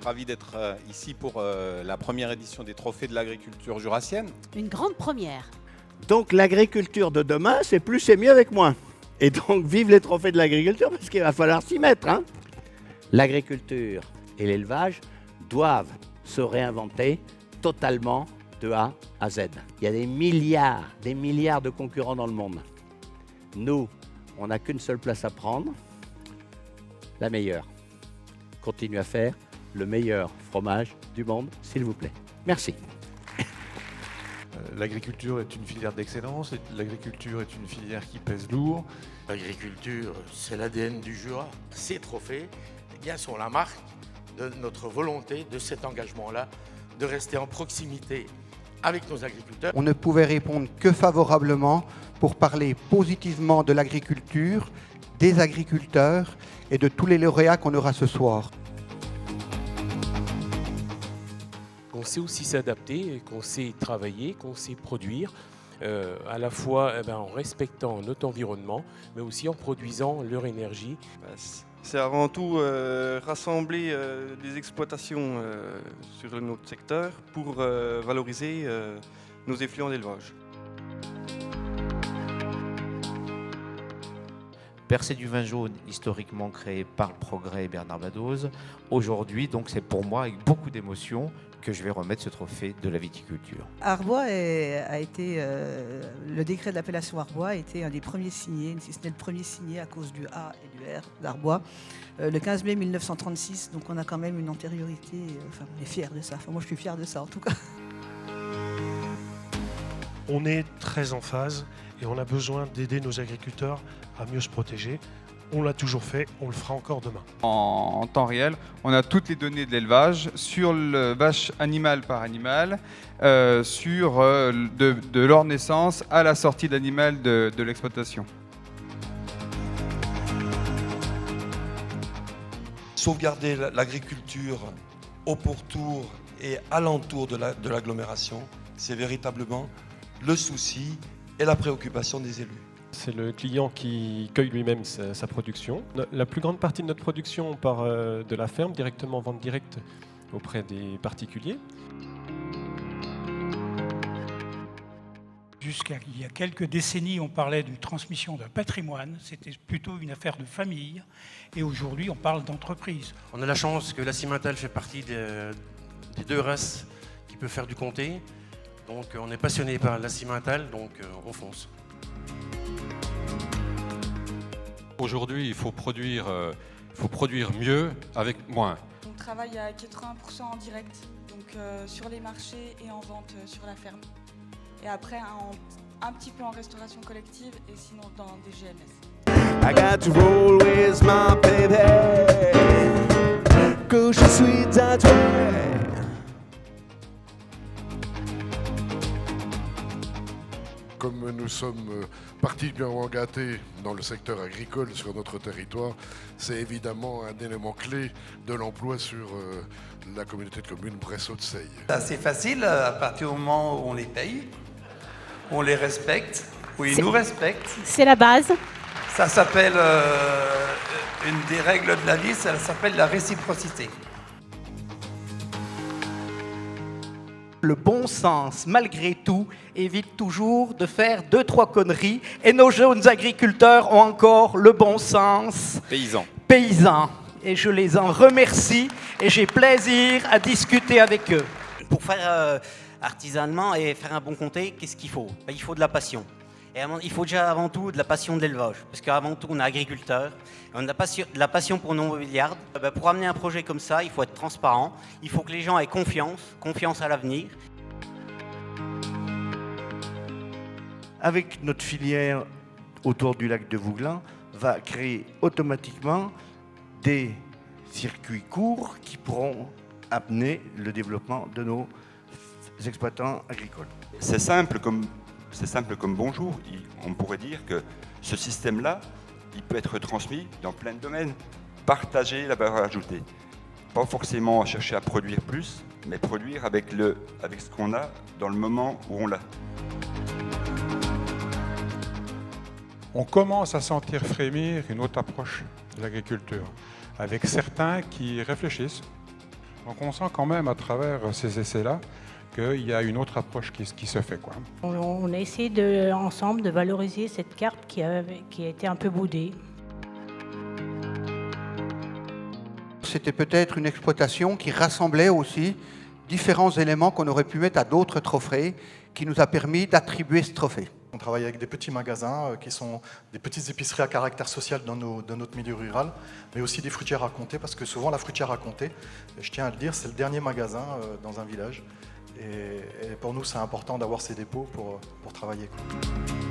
ravi d'être ici pour la première édition des Trophées de l'agriculture jurassienne. Une grande première. Donc l'agriculture de demain, c'est plus, c'est mieux avec moins. Et donc vive les Trophées de l'agriculture parce qu'il va falloir s'y mettre. Hein. L'agriculture et l'élevage doivent se réinventer totalement de A à Z. Il y a des milliards de concurrents dans le monde. Nous, on n'a qu'une seule place à prendre, la meilleure. Continuez à faire le meilleur fromage du monde, s'il vous plaît. Merci. L'agriculture est une filière d'excellence, l'agriculture est une filière qui pèse lourd. L'agriculture, c'est l'ADN du Jura. Ces trophées sont la marque de notre volonté, de cet engagement-là, de rester en proximité avec nos agriculteurs. On ne pouvait répondre que favorablement pour parler positivement de l'agriculture, des agriculteurs et de tous les lauréats qu'on aura ce soir. Qu'on sait aussi s'adapter, qu'on sait travailler, qu'on sait produire, à la fois en respectant notre environnement, mais aussi en produisant leur énergie. C'est avant tout rassembler des exploitations sur notre secteur pour valoriser nos effluents d'élevage. Percée du vin jaune, historiquement créé par le Progrès et Bernard Badoz. Aujourd'hui, donc, c'est pour moi avec beaucoup d'émotion que je vais remettre ce trophée de la viticulture. Arbois a été, le décret de l'appellation Arbois a été un des premiers signés, si ce n'est le premier signé à cause du A et du R d'Arbois, le 15 mai 1936. Donc on a quand même une antériorité, on est fiers de ça. Enfin, moi je suis fier de ça en tout cas. On est très en phase et on a besoin d'aider nos agriculteurs à mieux se protéger. On l'a toujours fait, on le fera encore demain. En temps réel, on a toutes les données de l'élevage sur le vache animal par animal, de leur naissance à la sortie d'animal de l'exploitation. Sauvegarder l'agriculture au pourtour et alentour de l'agglomération, c'est véritablement le souci et la préoccupation des élus. C'est le client qui cueille lui-même sa production. La plus grande partie de notre production part de la ferme, directement en vente directe auprès des particuliers. Jusqu'à il y a quelques décennies, on parlait de transmission d'un patrimoine. C'était plutôt une affaire de famille. Et aujourd'hui, on parle d'entreprise. On a la chance que la Cimental fait partie des deux races qui peuvent faire du comté. Donc on est passionné par la Cimental, donc on fonce. Aujourd'hui, il faut produire mieux avec moins. On travaille à 80% en direct, donc sur les marchés et en vente sur la ferme. Et après, un petit peu en restauration collective et sinon dans des GMS. I got to roll with my baby, que je suis tatoué. Comme nous sommes particulièrement gâtés dans le secteur agricole sur notre territoire, c'est évidemment un élément clé de l'emploi sur la communauté de communes Bressols-de-Seille. C'est assez facile à partir du moment où on les paye, on les respecte, où ils nous respectent. C'est la base. Ça s'appelle, une des règles de la vie, ça s'appelle la réciprocité. Le bon sens, malgré tout, évite toujours de faire 2-3 conneries. Et nos jeunes agriculteurs ont encore le bon sens. Paysans. Et je les en remercie et j'ai plaisir à discuter avec eux. Pour faire artisanement et faire un bon comté, qu'est-ce qu'il faut ? Il faut de la passion. Et il faut déjà avant tout de la passion de l'élevage. Parce qu'avant tout, on est agriculteur. On a de la passion pour nos mobiliards. Pour amener un projet comme ça, il faut être transparent. Il faut que les gens aient confiance à l'avenir. Avec notre filière autour du lac de Vouglans, va créer automatiquement des circuits courts qui pourront amener le développement de nos exploitants agricoles. C'est simple comme bonjour. On pourrait dire que ce système-là, il peut être transmis dans plein de domaines. Partager la valeur ajoutée. Pas forcément chercher à produire plus, mais produire avec ce qu'on a dans le moment où on l'a. On commence à sentir frémir une autre approche de l'agriculture, avec certains qui réfléchissent Donc on sent quand même à travers ces essais-là qu'il y a une autre approche qui se fait, quoi. On a essayé ensemble de valoriser cette carte qui a été un peu boudée. C'était peut-être une exploitation qui rassemblait aussi différents éléments qu'on aurait pu mettre à d'autres trophées, qui nous a permis d'attribuer ce trophée. On travaille avec des petits magasins qui sont des petites épiceries à caractère social dans notre milieu rural, mais aussi des fruitières à compter, parce que souvent la fruitière à compter, je tiens à le dire, c'est le dernier magasin dans un village. Et pour nous, c'est important d'avoir ces dépôts pour travailler, quoi.